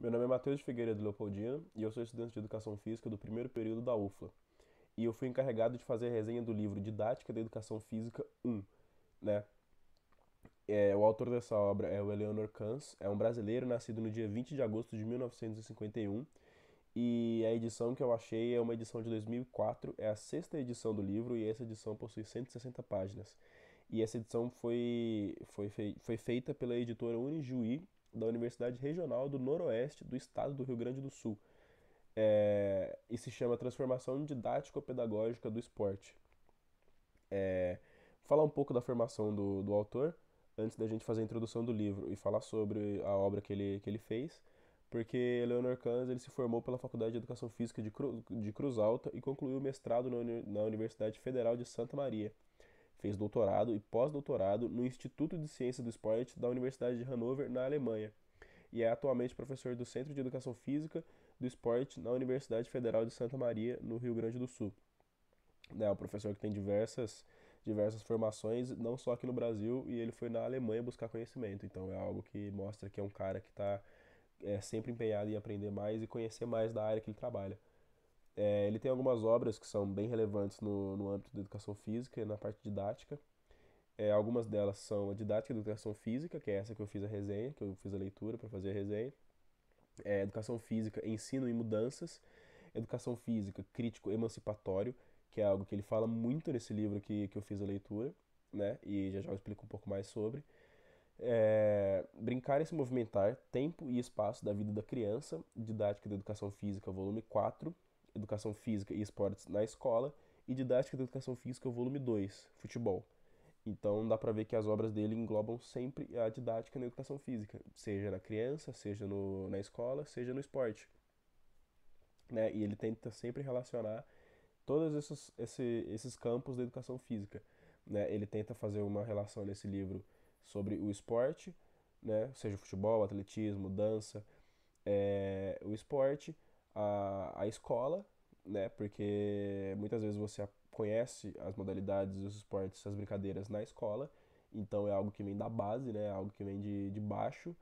Meu nome é Matheus de Figueiredo Leopoldino e eu sou estudante de Educação Física do primeiro período da UFLA. E eu fui encarregado de fazer a resenha do livro Didática da Educação Física 1, né? O autor dessa obra é o Eleanor Kans, é um brasileiro nascido no dia 20 de agosto de 1951 e a edição que eu achei é uma edição de 2004, é a sexta edição do livro e essa edição possui 160 páginas. E essa edição foi feita pela editora Unijuí, da Universidade Regional do Noroeste do Estado do Rio Grande do Sul. E se chama Transformação Didático-Pedagógica do Esporte. Vou falar um pouco da formação do autor, antes da gente fazer a introdução do livro e falar sobre a obra que ele fez, porque Leonor Kans ele se formou pela Faculdade de Educação Física de Cruz Alta e concluiu o mestrado na Universidade Federal de Santa Maria. Fez doutorado e pós-doutorado no Instituto de Ciência do Esporte da Universidade de Hannover, na Alemanha. E é atualmente professor do Centro de Educação Física do Esporte na Universidade Federal de Santa Maria, no Rio Grande do Sul. É um professor que tem diversas formações, não só aqui no Brasil, e ele foi na Alemanha buscar conhecimento. Então é algo que mostra que é um cara que está sempre empenhado em aprender mais e conhecer mais da área que ele trabalha. Ele tem algumas obras que são bem relevantes no âmbito da educação física e na parte didática. Algumas delas são a Didática da Educação Física, que é essa que eu fiz a resenha, que eu fiz a leitura para fazer a resenha. Educação Física, Ensino e Mudanças. Educação Física, Crítico Emancipatório, que é algo que ele fala muito nesse livro que eu fiz a leitura, né? E já já eu explico um pouco mais sobre. Brincar e se movimentar, tempo e espaço da vida da criança, Didática da Educação Física, volume 4, Educação Física e Esportes na Escola, e Didática da Educação Física, volume 2, Futebol. Então dá pra ver que as obras dele englobam sempre a didática na educação física, seja na criança, seja na escola, seja no esporte, né? E ele tenta sempre relacionar todos esses campos da educação física, né? Ele tenta fazer uma relação nesse livro sobre o esporte, né? Seja o futebol, atletismo, dança, o esporte, a escola, né? Porque muitas vezes você conhece as modalidades, os esportes, as brincadeiras na escola, então é algo que vem da base, né? Algo que vem de baixo.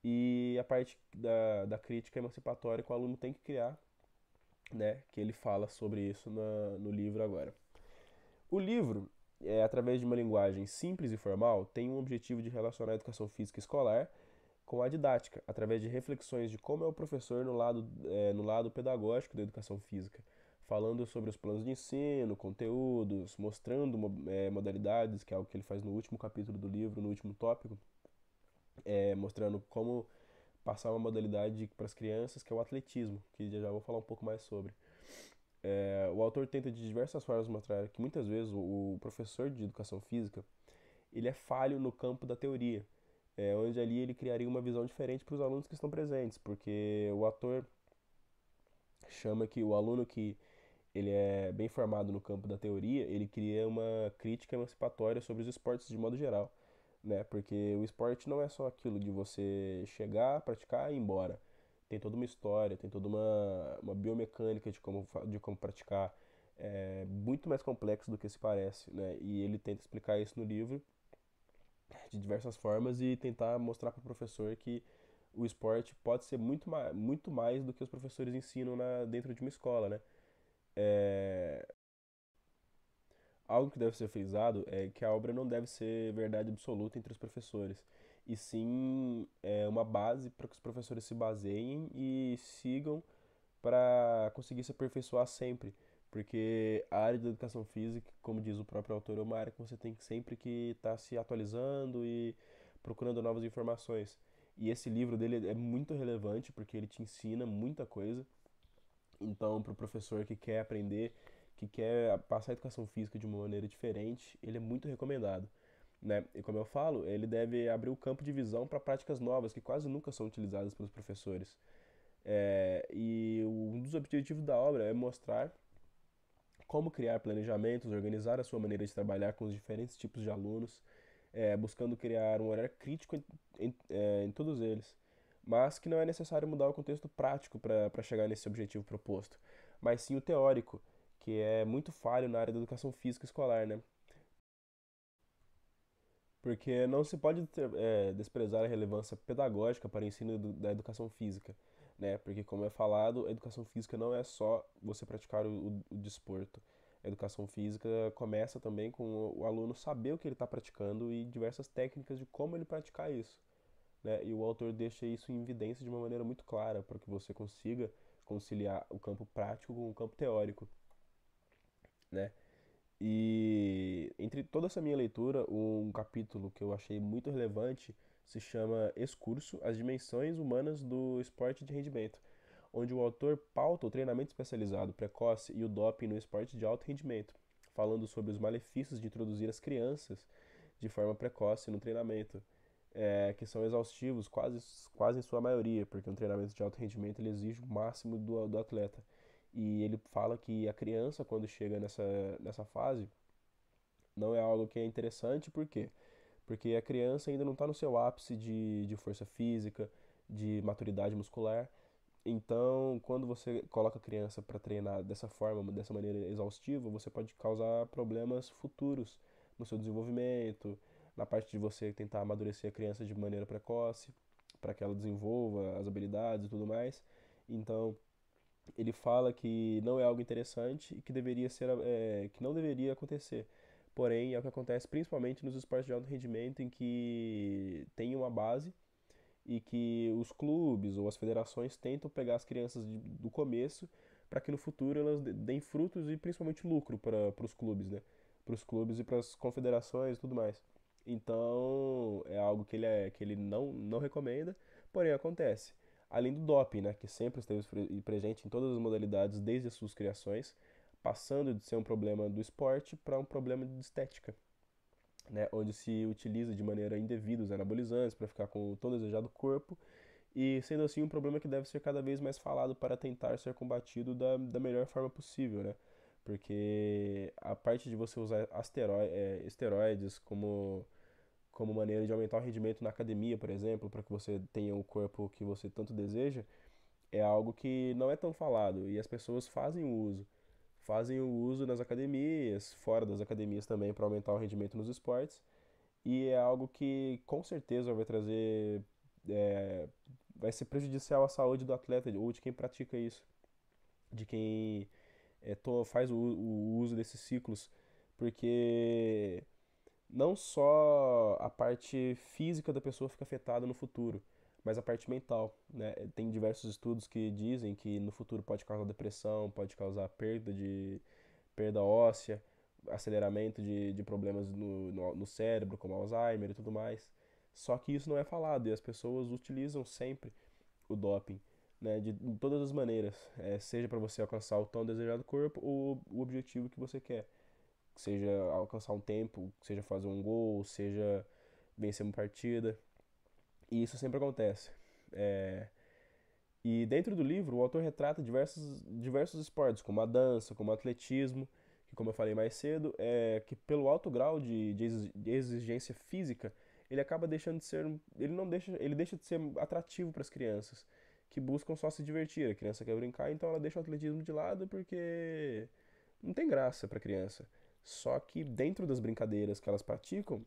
E a parte da crítica emancipatória que o aluno tem que criar, né? Que ele fala sobre isso no livro agora. O livro, através de uma linguagem simples e formal, tem um objetivo de relacionar a educação física escolar com a didática, através de reflexões de como é o professor no lado pedagógico da educação física, falando sobre os planos de ensino, conteúdos, mostrando modalidades, que é algo que ele faz no último capítulo do livro, no último tópico, mostrando como passar uma modalidade para as crianças, que é o atletismo, que já vou falar um pouco mais sobre. O autor tenta de diversas formas mostrar que muitas vezes o professor de educação física ele é falho no campo da teoria, onde ali ele criaria uma visão diferente para os alunos que estão presentes, porque o autor chama que o aluno que ele é bem formado no campo da teoria, ele cria uma crítica emancipatória sobre os esportes de modo geral, né? Porque o esporte não é só aquilo de você chegar, praticar e ir embora. Tem toda uma história, tem toda uma biomecânica de como praticar. É muito mais complexo do que se parece, né? E ele tenta explicar isso no livro de diversas formas e tentar mostrar para o professor que o esporte pode ser muito mais do que os professores ensinam dentro de uma escola, né? Algo que deve ser frisado é que a obra não deve ser verdade absoluta entre os professores, e sim uma base para que os professores se baseiem e sigam para conseguir se aperfeiçoar sempre. Porque a área da educação física, como diz o próprio autor, é uma área que você tem que sempre que estar se atualizando e procurando novas informações. E esse livro dele é muito relevante porque ele te ensina muita coisa. Então, para o professor que quer aprender, que quer passar a educação física de uma maneira diferente, ele é muito recomendado, né? E como eu falo, ele deve abrir o campo de visão para práticas novas que quase nunca são utilizadas pelos professores. E um dos objetivos da obra é mostrar como criar planejamentos, organizar a sua maneira de trabalhar com os diferentes tipos de alunos, buscando criar um olhar crítico em todos eles. Mas que não é necessário mudar o contexto prático para chegar nesse objetivo proposto, mas sim o teórico, que é muito falho na área da educação física escolar, né? Porque não se pode desprezar a relevância pedagógica para o ensino da educação física, né? Porque, como é falado, a educação física não é só você praticar o desporto. A educação física começa também com o aluno saber o que ele está praticando e diversas técnicas de como ele praticar isso, né? E o autor deixa isso em evidência de uma maneira muito clara para que você consiga conciliar o campo prático com o campo teórico, né? E entre toda essa minha leitura, um capítulo que eu achei muito relevante se chama Excurso: As Dimensões Humanas do Esporte de Rendimento, onde o autor pauta o treinamento especializado precoce e o doping no esporte de alto rendimento, falando sobre os malefícios de introduzir as crianças de forma precoce no treinamento, que são exaustivos quase em sua maioria, porque um treinamento de alto rendimento ele exige o máximo do atleta. E ele fala que a criança, quando chega nessa fase, não é algo que é interessante, por quê? Porque a criança ainda não está no seu ápice de força física, de maturidade muscular. Então, quando você coloca a criança para treinar dessa forma, dessa maneira exaustiva, você pode causar problemas futuros no seu desenvolvimento, na parte de você tentar amadurecer a criança de maneira precoce, para que ela desenvolva as habilidades e tudo mais. Então, ele fala que não é algo interessante e que que não deveria acontecer. Porém, é o que acontece principalmente nos esportes de alto rendimento, em que tem uma base e que os clubes ou as federações tentam pegar as crianças do começo para que no futuro elas deem frutos e principalmente lucro para os clubes, né? Para os clubes e para as confederações e tudo mais. Então, é algo que ele não recomenda, porém acontece. Além do doping, né, que sempre esteve presente em todas as modalidades desde as suas criações, passando de ser um problema do esporte para um problema de estética, né, onde se utiliza de maneira indevida os anabolizantes para ficar com o tão desejado corpo, e sendo assim um problema que deve ser cada vez mais falado para tentar ser combatido da melhor forma possível, né? Porque a parte de você usar esteroides como maneira de aumentar o rendimento na academia, por exemplo, para que você tenha o corpo que você tanto deseja, é algo que não é tão falado e as pessoas fazem o uso. Fazem o uso nas academias, fora das academias também, para aumentar o rendimento nos esportes. E é algo que com certeza vai trazer. é, Vai ser prejudicial à saúde do atleta ou de quem pratica isso, de quem faz o uso desses ciclos, porque não só a parte física da pessoa fica afetada no futuro, mas a parte mental, né? Tem diversos estudos que dizem que no futuro pode causar depressão, pode causar perda óssea, aceleramento de problemas no cérebro, como Alzheimer e tudo mais. Só que isso não é falado e as pessoas utilizam sempre o doping, né, de todas as maneiras, seja para você alcançar o tão desejado corpo ou o objetivo que você quer, seja alcançar um tempo, seja fazer um gol, seja vencer uma partida, e isso sempre acontece. É, E dentro do livro, o autor retrata diversos esportes, como a dança, como o atletismo, que, como eu falei mais cedo, que pelo alto grau de exigência física, ele acaba deixando de ser, ele deixa de ser atrativo para as crianças, que buscam só se divertir. A criança quer brincar, então ela deixa o atletismo de lado porque não tem graça para a criança. Só que dentro das brincadeiras que elas praticam,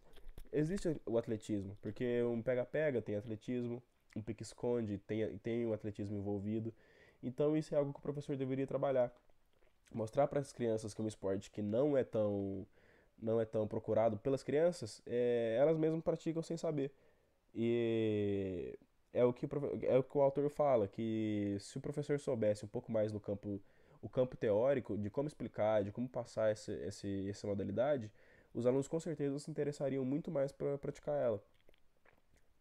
existe o atletismo, porque um pega-pega tem atletismo, um pique-esconde tem o atletismo envolvido. Então isso é algo que o professor deveria trabalhar. Mostrar para as crianças que é um esporte que não é tão procurado pelas crianças, elas mesmas praticam sem saber. E é o que o autor fala, que se o professor soubesse um pouco mais o campo teórico, de como explicar, de como passar essa modalidade, os alunos com certeza se interessariam muito mais para praticar ela,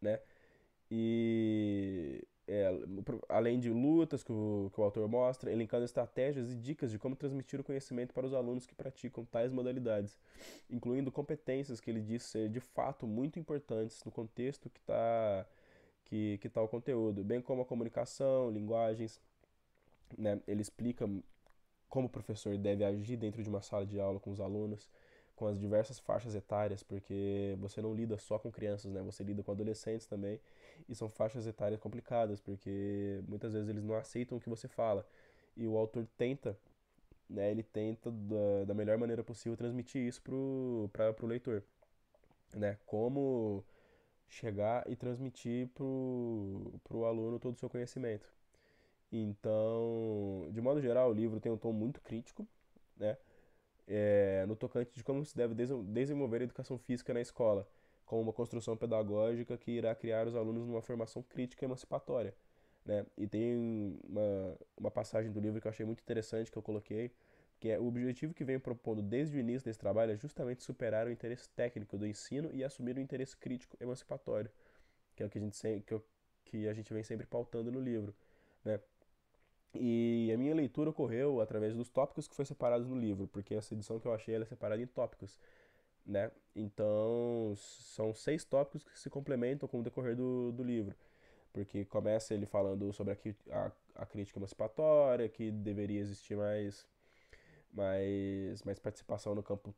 né? Além de lutas que o autor mostra, elencando estratégias e dicas de como transmitir o conhecimento para os alunos que praticam tais modalidades, incluindo competências que ele diz ser de fato muito importantes no contexto que tá o conteúdo, bem como a comunicação, linguagens, né? Ele explica como o professor deve agir dentro de uma sala de aula com os alunos, com as diversas faixas etárias, porque você não lida só com crianças, né? Você lida com adolescentes também, e são faixas etárias complicadas, porque muitas vezes eles não aceitam o que você fala. E o autor tenta, né? Ele tenta da melhor maneira possível transmitir isso pro leitor. né? Como chegar e transmitir pro aluno todo o seu conhecimento. Então, de modo geral, o livro tem um tom muito crítico, né? No tocante de como se deve desenvolver a educação física na escola, com uma construção pedagógica que irá criar os alunos numa formação crítica e emancipatória, né? E tem uma passagem do livro que eu achei muito interessante que eu coloquei, que é o objetivo que vem propondo desde o início desse trabalho é justamente superar o interesse técnico do ensino e assumir o interesse crítico emancipatório, que é o que a gente, que a gente vem sempre pautando no livro, né? E a minha leitura ocorreu através dos tópicos que foi separados no livro, porque essa edição que eu achei ela é separada em tópicos, né? Então, são 6 tópicos que se complementam com o decorrer do livro, porque começa ele falando sobre a crítica emancipatória, que deveria existir mais participação no campo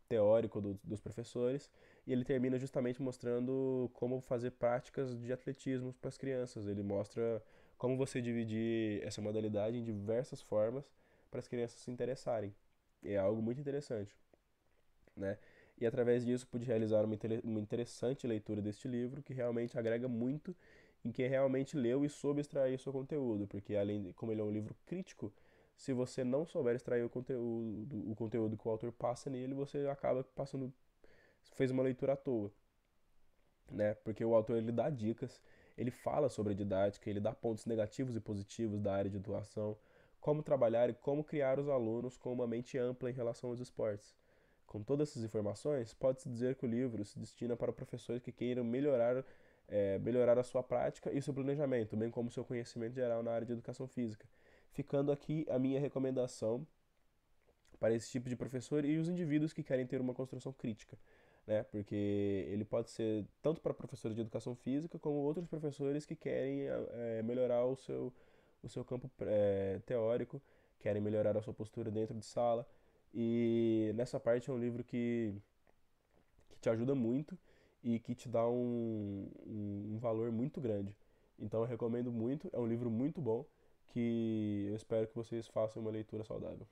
teórico dos professores, e ele termina justamente mostrando como fazer práticas de atletismo para as crianças. Ele mostra como você dividir essa modalidade em diversas formas para as crianças se interessarem. É algo muito interessante, né? E através disso pude realizar uma interessante leitura deste livro que realmente agrega muito em quem realmente leu e soube extrair o seu conteúdo, porque além de, como ele é um livro crítico, se você não souber extrair o conteúdo que o autor passa nele, você acaba passando, fez uma leitura à toa, né? Porque o autor ele dá dicas, ele fala sobre a didática, ele dá pontos negativos e positivos da área de atuação, como trabalhar e como criar os alunos com uma mente ampla em relação aos esportes. Com todas essas informações, pode-se dizer que o livro se destina para professores que queiram melhorar a sua prática e seu planejamento, bem como seu conhecimento geral na área de educação física. Ficando aqui a minha recomendação para esse tipo de professor e os indivíduos que querem ter uma construção crítica, né? Porque ele pode ser tanto para professores de educação física como outros professores que querem melhorar o seu campo teórico, querem melhorar a sua postura dentro de sala. E nessa parte é um livro que te ajuda muito e que te dá um valor muito grande. Então eu recomendo muito, é um livro muito bom que eu espero que vocês façam uma leitura saudável.